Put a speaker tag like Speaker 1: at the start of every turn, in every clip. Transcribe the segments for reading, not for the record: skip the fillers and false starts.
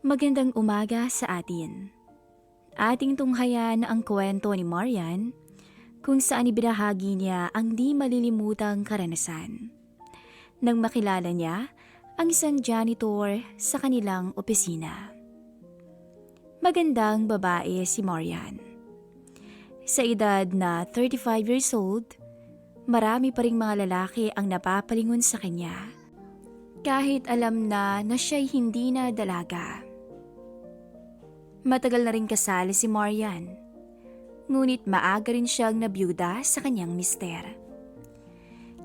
Speaker 1: Magandang umaga sa atin. Ating tunghayan ang kwento ni Marian kung saan ibinahagi niya ang di malilimutang karanasan nang makilala niya ang isang janitor sa kanilang opisina. Magandang babae si Marian. Sa edad na 35 years old, marami pa ring mga lalaki ang napapalingon sa kanya kahit alam na siya'y hindi na dalaga. Matagal na rin kasali si Marian, ngunit maaga rin siyang nabiyuda sa kanyang mister.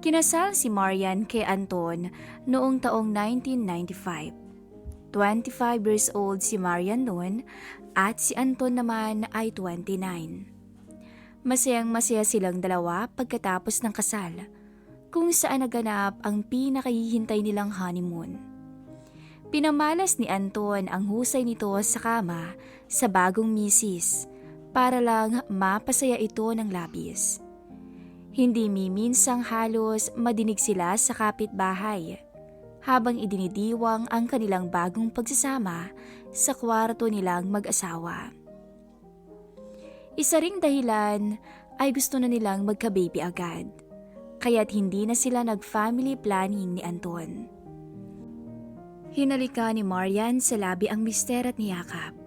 Speaker 1: Kinasal si Marian kay Anton noong taong 1995. 25 years old si Marian noon at si Anton naman ay 29. Masayang-masaya silang dalawa pagkatapos ng kasal, kung saan naganap ang pinakahihintay nilang honeymoon. Pinamalas ni Anton ang husay nito sa kama sa bagong misis para lang mapasaya ito ng labis. Hindi miminsang halos madinig sila sa kapitbahay habang idinidiwang ang kanilang bagong pagsasama sa kwarto nilang mag-asawa. Isa ring dahilan ay gusto na nilang magka-baby agad, kaya't hindi na sila nag-family planning ni Anton. Hinalika ni Marian sa labi ang mister at niyakap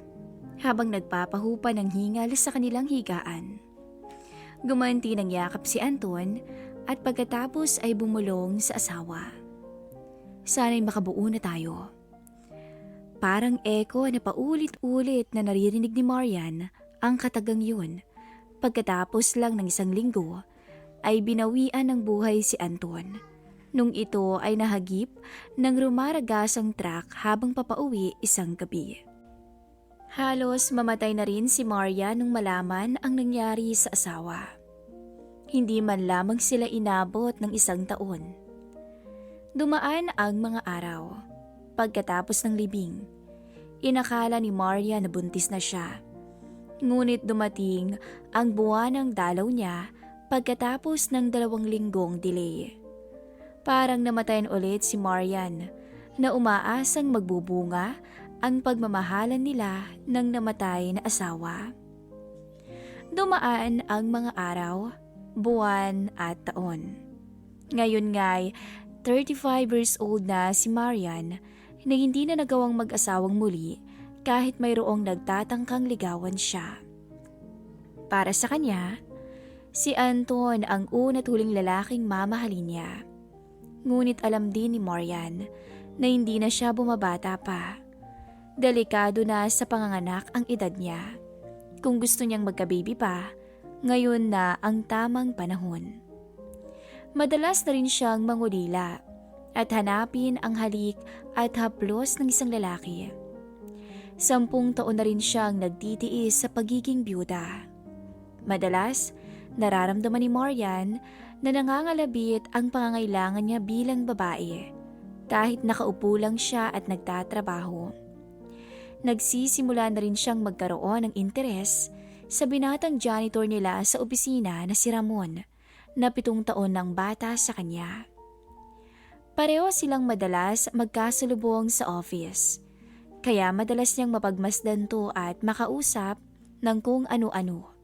Speaker 1: habang nagpapahupa ng hingal sa kanilang higaan. Gumanti ng yakap si Anton at pagkatapos ay bumulong sa asawa. Sana'y makabuo na tayo. Parang eko na paulit-ulit na naririnig ni Marian ang katagang yun. Pagkatapos lang ng isang linggo ay binawian ng buhay si Anton nung ito ay nahagip ng rumaragasang truck habang papauwi isang gabi. Halos mamatay na rin si Maria nung malaman ang nangyari sa asawa. Hindi man lamang sila inabot ng isang taon. Dumaan ang mga araw. Pagkatapos ng libing, inakala ni Maria na buntis na siya. Ngunit dumating ang buwan ng dalaw niya pagkatapos ng 2 linggong delay. Parang namatayan ulit si Marian na umaasang magbubunga ang pagmamahalan nila ng namatay na asawa. Dumaan ang mga araw, buwan at taon. Ngayon nga'y 35 years old na si Marian na hindi na nagawang mag-asawang muli kahit mayroong nagtatangkang ligawan siya. Para sa kanya, si Anton ang una't huling lalaking mamahalin niya. Ngunit alam din ni Marian na hindi na siya bumabata pa. Delikado na sa panganganak ang edad niya. Kung gusto niyang magka-baby pa, ngayon na ang tamang panahon. Madalas na rin siyang mangulila at hanapin ang halik at haplos ng isang lalaki. 10 taon na rin siyang nagtitiis sa pagiging byuda. Madalas, nararamdaman ni Marian na nangangalabit ang pangangailangan niya bilang babae kahit nakaupo lang siya at nagtatrabaho. Nagsisimula na rin siyang magkaroon ng interes sa binatang janitor nila sa opisina na si Ramon na 7 taon ng bata sa kanya. Pareho silang madalas magkasalubong sa office, kaya madalas niyang mapagmasdan to at makausap ng kung ano-ano.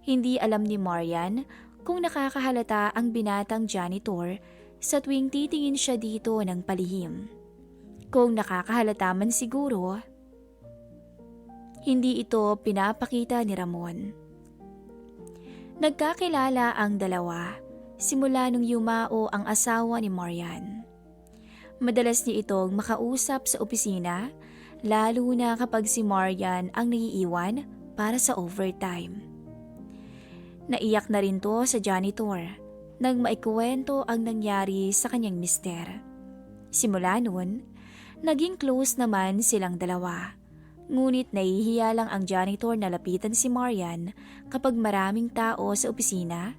Speaker 1: Hindi alam ni Marian kung nakakahalata ang binatang janitor sa tuwing titingin siya dito ng palihim. Kung nakakahalata man siguro, hindi ito pinapakita ni Ramon. Nagkakilala ang dalawa simula nung yumao ang asawa ni Marian. Madalas niya itong makausap sa opisina, lalo na kapag si Marian ang naiiwan para sa overtime. Naiyak na rin to sa janitor nang maikuwento ang nangyari sa kanyang mister. Simula noon, naging close naman silang dalawa. Ngunit nahihiya lang ang janitor na lapitan si Marian kapag maraming tao sa opisina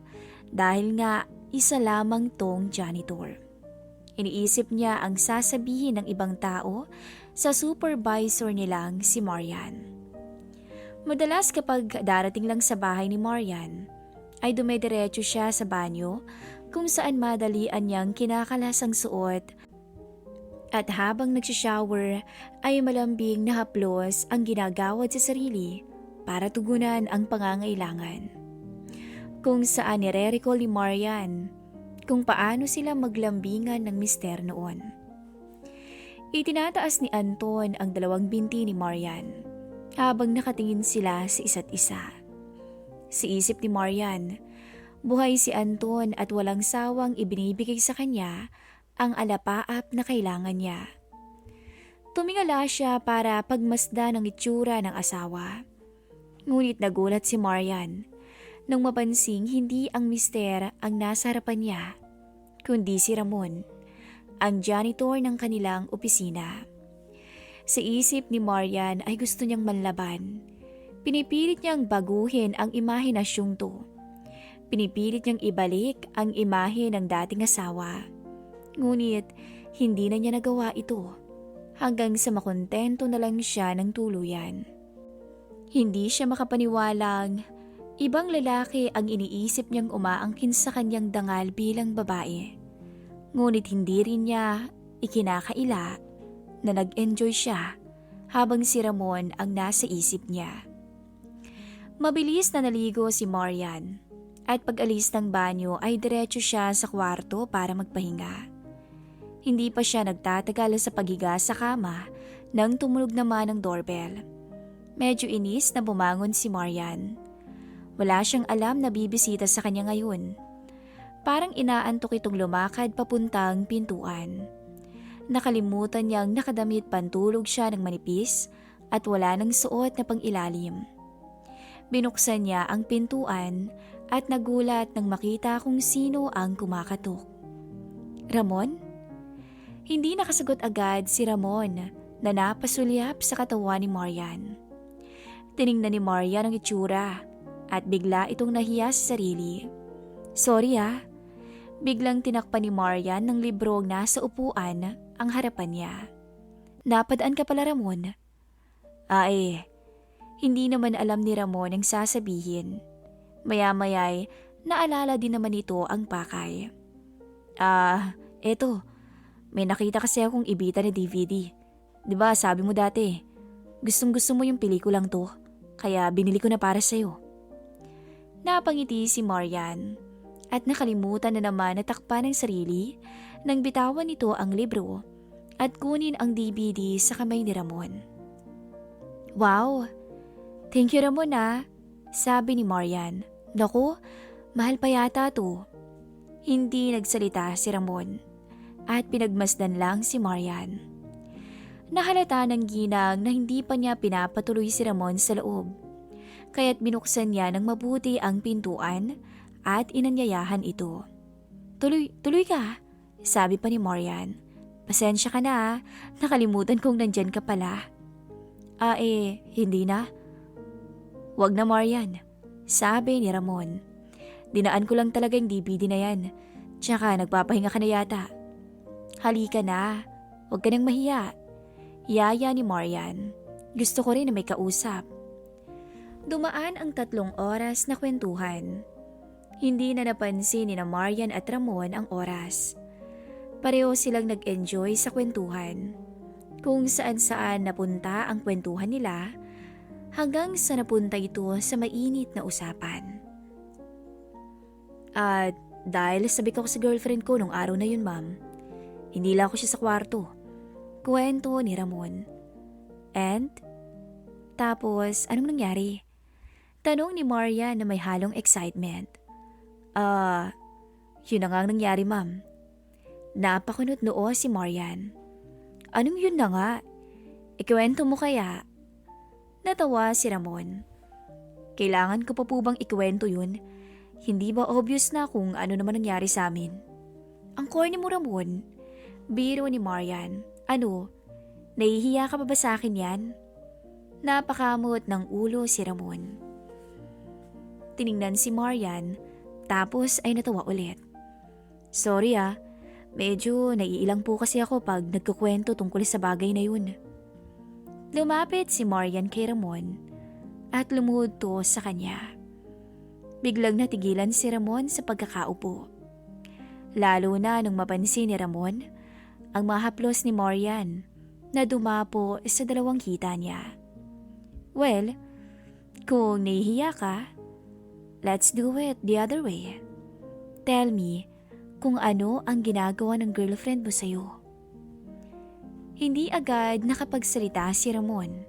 Speaker 1: dahil nga isa lamang tong janitor. Iniisip niya ang sasabihin ng ibang tao sa supervisor nilang si Marian. Madalas kapag darating lang sa bahay ni Marian, ay dumediretso siya sa banyo kung saan madalian niyang kinakalasang suot At habang nagsishower ay malambing na haplos ang ginagawad sa sarili para tugunan ang pangangailangan. Kung saan nire-recall ni Marian kung paano sila maglambingan ng mister noon. Itinataas ni Anton ang dalawang binti ni Marian habang nakatingin sila sa isa't isa. Sa isip ni Marian, buhay si Anton at walang sawang ibinibigay sa kanya ang alapaap na kailangan niya. Tumingala siya para pagmasdan ang itsura ng asawa. Ngunit nagulat si Marian nang mapansing hindi ang mister ang nasa harapan niya, kundi si Ramon, ang janitor ng kanilang opisina. Sa isip ni Marian ay gusto niyang manlaban. Pinipilit niyang baguhin ang imahinasyong to. Pinipilit niyang ibalik ang imahe ng dating asawa. Ngunit hindi na niya nagawa ito hanggang sa makontento na lang siya ng tuluyan. Hindi siya makapaniwalang ibang lalaki ang iniisip niyang umaangkin sa kanyang dangal bilang babae. Ngunit hindi rin niya ikinakaila na nag-enjoy siya habang si Ramon ang nasa isip niya. Mabilis na naligo si Marian at pag-alis ng banyo ay diretso siya sa kwarto para magpahinga. Hindi pa siya nagtatagal sa paghiga sa kama nang tumunog naman ang doorbell. Medyo inis na bumangon si Marian. Wala siyang alam na bibisita sa kanya ngayon. Parang inaantok itong lumakad papuntang pintuan. Nakalimutan niyang nakadamit pantulog siya ng manipis at wala nang suot na pangilalim. Binuksan niya ang pintuan at nagulat nang makita kung sino ang kumakatok. Ramon? Hindi nakasagot agad si Ramon na napasulyap sa katawan ni Marian. Tiningnan ni Marian ang itsura at bigla itong nahiya sa sarili. Sorry Biglang tinakpan ni Marian ng librong nasa upuan ang harapan niya. Napadaan ka pala, Ramon? Hindi naman alam ni Ramon ang sasabihin. Maya-maya'y naalala din naman ito ang pakay. Eto, may nakita kasi akong ibita na DVD. Diba sabi mo dati, gustong-gusto mo yung pelikulang to, kaya binili ko na para sa'yo. Napangiti si Marian at nakalimutan na naman na takpan ng sarili nang bitawan nito ang libro at kunin ang DVD sa kamay ni Ramon. Wow! Thank you, Ramon sabi ni Marian. Naku, mahal pa yata to. Hindi nagsalita si Ramon at pinagmasdan lang si Marian. Nahalata ng ginang na hindi pa niya pinapatuloy si Ramon sa loob, kaya't binuksan niya ng mabuti ang pintuan at inanyayahan ito. Tuloy ka, sabi pa ni Marian. Pasensya ka na nakalimutan kong nandyan ka pala. Hindi na. Wag na, Marian, sabi ni Ramon. Dinaan ko lang talaga yung DVD na yan, tsaka nagpapahinga ka na yata. Halika na, wag ka nang mahiya. Yaya ni Marian. Gusto ko rin na may kausap. Dumaan ang 3 oras na kwentuhan. Hindi na napansin ni Marian at Ramon ang oras. Pareho silang nag-enjoy sa kwentuhan. Kung saan-saan napunta ang kwentuhan nila hanggang sa napunta ito sa mainit na usapan. At dahil sabi ko sa girlfriend ko nung araw na yun, ma'am, hindi lang ako siya sa kwarto. Kwento ni Ramon. And? Tapos, anong nangyari? Tanong ni Marian na may halong excitement. Yun na nga ang nangyari, ma'am. Napakunot noo si Marian. Anong yun na nga? Ikwento mo kaya? Natawa si Ramon. Kailangan ko pa po bang ikwento yun? Hindi ba obvious na kung ano naman nangyari sa amin? Ang corny mo, Ramon. Biro ni Marian. Ano? Nahihiya ka pa ba sa akin yan? Napakamot ng ulo si Ramon. Tiningnan si Marian, tapos ay natawa ulit. Sorry medyo naiilang po kasi ako pag nagkukwento tungkol sa bagay na yun. Lumapit si Marian kay Ramon at lumuhod to sa kanya. Biglang natigilan si Ramon sa pagkakaupo. Lalo na nung mapansin ni Ramon ang mga haplos ni Marian na dumapo sa dalawang hita niya. Well, kung nahihiya ka, let's do it the other way. Tell me kung ano ang ginagawa ng girlfriend mo sa'yo. Hindi agad nakapagsalita si Ramon.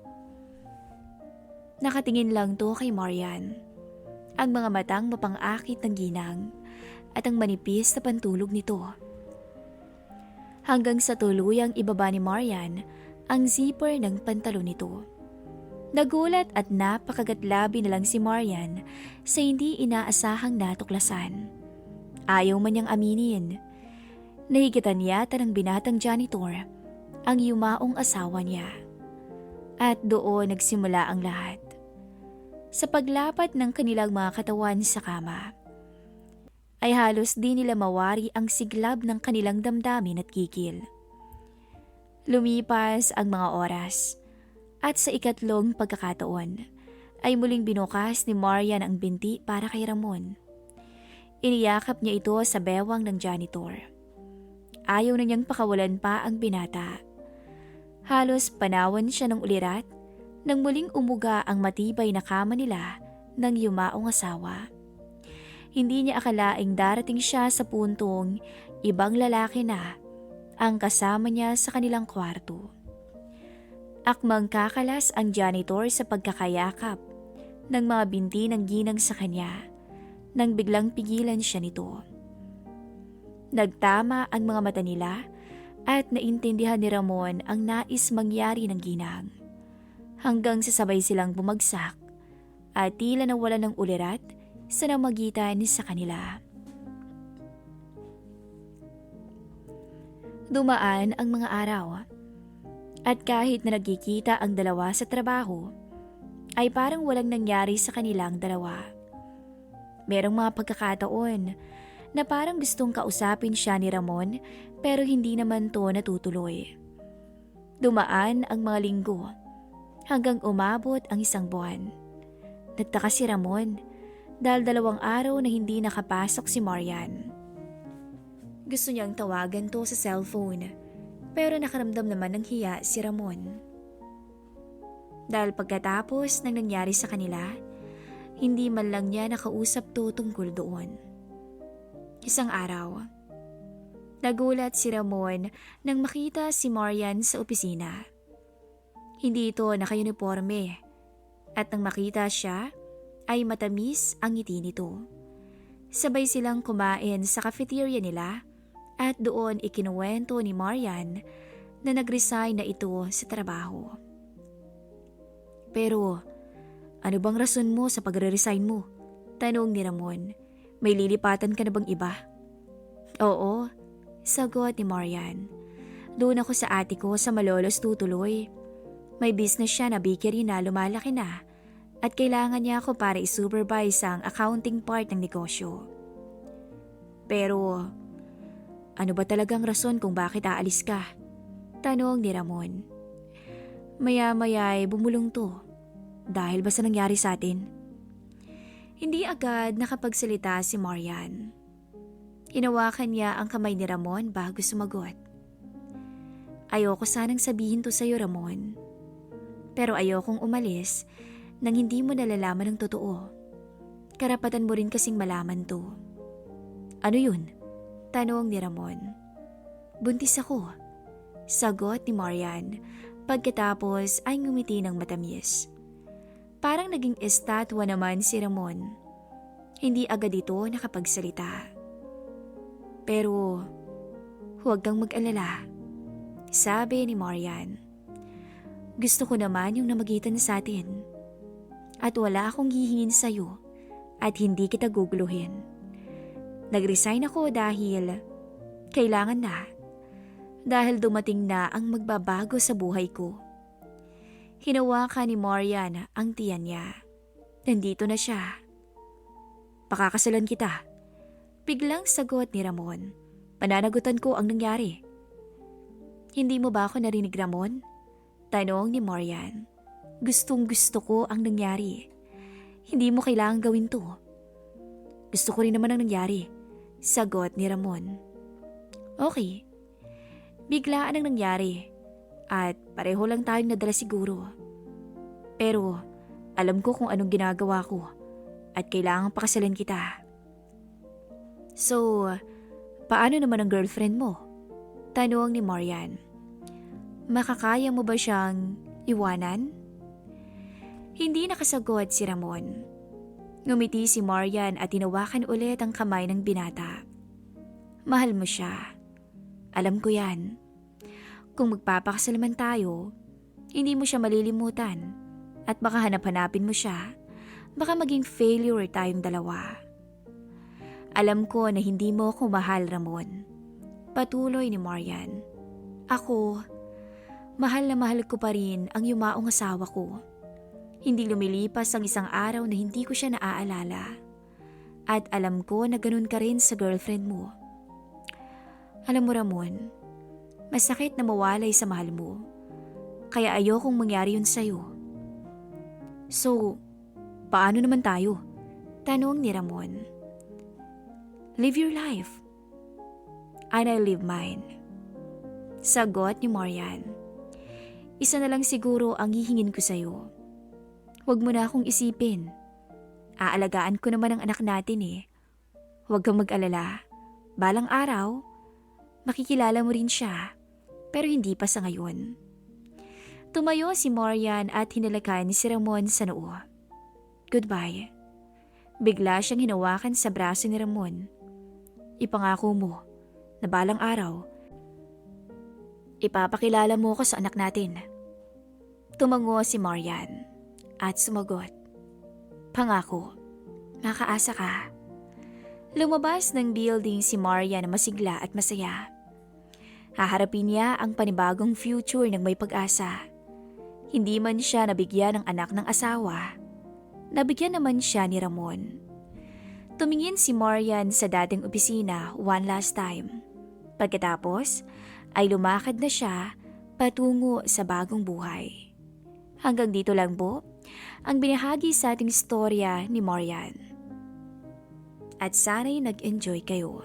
Speaker 1: Nakatingin lang to kay Marian. Ang mga matang mapang-akit ng ginang at ang manipis na pantulog nito. Hanggang sa tuluyang ibaba ni Marian ang zipper ng pantalon nito. Nagulat at napakagatlabi na lang si Marian sa hindi inaasahang natuklasan. Ayaw man niyang aminin. Nahigitan yata ng binatang janitor ang yumaong asawa niya. At doon nagsimula ang lahat. Sa paglapat ng kanilang mga katawan sa kama, ay halos di nila mawari ang siglab ng kanilang damdamin at kikil. Lumipas ang mga oras at sa ikatlong pagkakataon ay muling binukas ni Marian ang binti para kay Ramon. Iniyakap niya ito sa bewang ng janitor. Ayaw na niyang pakawalan pa ang binata. Halos panawan siya ng ulirat nang muling umuga ang matibay na kama nila ng yumaong asawa. Hindi niya akalaing darating siya sa puntong ibang lalaki na ang kasama niya sa kanilang kwarto. Akmang kakalas ang janitor sa pagkakayakap ng mga binti ng ginang sa kanya nang biglang pigilan siya nito. Nagtama ang mga mata nila at naintindihan ni Ramon ang nais mangyari ng ginang. Hanggang sasabay silang bumagsak at tila nawala ng ulirat sa namagitan sa kanila. Dumaan ang mga araw at kahit na nagkikita ang dalawa sa trabaho, ay parang walang nangyari sa kanilang dalawa. Merong mga pagkakataon na parang gustong kausapin siya ni Ramon pero hindi naman to natutuloy. Dumaan ang mga linggo hanggang umabot ang isang buwan. Nagtaka si Ramon dahil 2 araw na hindi nakapasok si Marian. Gusto niyang tawagan to sa cellphone pero nakaramdam naman ng hiya si Ramon. Dahil pagkatapos ng nangyari sa kanila, hindi man lang niya nakausap to tungkol doon. Isang araw, nagulat si Ramon nang makita si Marian sa opisina. Hindi ito naka-uniforme at nang makita siya ay matamis ang ngiti nito. Sabay silang kumain sa cafeteria nila at doon ikinuwento ni Marian na nag-resign na ito sa trabaho. Pero ano bang rason mo sa pagre-resign mo? Tanong ni Ramon. May lilipatan ka na bang iba? Oo, sagot ni Marian. Doon ako sa ate ko sa Malolos tutuloy. May business siya na bakery na lumalaki na at kailangan niya ako para i-supervise ang accounting part ng negosyo. Pero ano ba talagang rason kung bakit aalis ka? Tanong ni Ramon. Maya-maya ay bumulong to. Dahil ba sa nangyari sa atin? Hindi agad nakapagsalita si Marian. Hinawakan niya ang kamay ni Ramon bago sumagot. Ayoko sanang sabihin to sa'yo, Ramon. Pero ayokong umalis nang hindi mo nalalaman ang totoo. Karapatan mo rin kasing malaman to. Ano yun? Tanong ni Ramon. Buntis ako. Sagot ni Marian pagkatapos ay ngumiti ng matamis. Parang naging estatwa naman si Ramon. Hindi agad ito nakapagsalita. Pero huwag kang mag-alala, sabi ni Marian. Gusto ko naman yung namagitan sa atin. At wala akong hihingin sa'yo at hindi kita guguluhin. Nag-resign ako dahil kailangan na. Dahil dumating na ang magbabago sa buhay ko. Hinawakan ni Marian ang tiyan niya. Nandito na siya. Pakakasalan kita. Biglang sagot ni Ramon. Pananagutan ko ang nangyari. Hindi mo ba ako narinig, Ramon? Tanong ni Marian. Gustong gusto ko ang nangyari. Hindi mo kailangang gawin to. Gusto ko rin naman ang nangyari. Sagot ni Ramon. Okay. Biglaan ang nangyari at pareho lang tayong nadala siguro. Pero alam ko kung anong ginagawa ko at kailangang pakasalan kita. So, paano naman ang girlfriend mo? Tanong ni Marian. Makakaya mo ba siyang iwanan? Hindi nakasagot si Ramon. Ngumiti si Marian at tinawakan ulit ang kamay ng binata. Mahal mo siya. Alam ko yan. Kung magpapakasal man tayo, hindi mo siya malilimutan at baka hanap-hanapin mo siya. Baka maging failure tayong dalawa. Alam ko na hindi mo ako mahal, Ramon. Patuloy ni Marian. Ako, mahal na mahal ko pa rin ang yumaong asawa ko. Hindi lumilipas ang isang araw na hindi ko siya naaalala. At alam ko na ganun ka rin sa girlfriend mo. Alam mo, Ramon, masakit na mawalay sa mahal mo. Kaya ayokong mangyari yun sa'yo. So, paano naman tayo? Tanong ni Ramon. Live your life. And I live mine. Sagot ni Marian. Isa na lang siguro ang hihingin ko sa'yo. Huwag mo na akong isipin. Aalagaan ko naman ang anak natin eh. Huwag kang mag-alala. Balang araw, makikilala mo rin siya. Pero hindi pa sa ngayon. Tumayo si Marian at hinalakan si Ramon sa noo. Goodbye. Bigla siyang hinawakan sa braso ni Ramon. Ipangako mo na balang araw, ipapakilala mo ko sa anak natin. Tumango si Marian at sumagot. Pangako, makaasa ka. Lumabas ng building si Marian na masigla at masaya. Haharapin niya ang panibagong future ng may pag-asa. Hindi man siya nabigyan ng anak ng asawa, nabigyan naman siya ni Ramon. Tumingin si Marian sa dating opisina one last time. Pagkatapos ay lumakad na siya patungo sa bagong buhay. Hanggang dito lang po ang binahagi sa ating istorya ni Marian. At sana'y nag-enjoy kayo.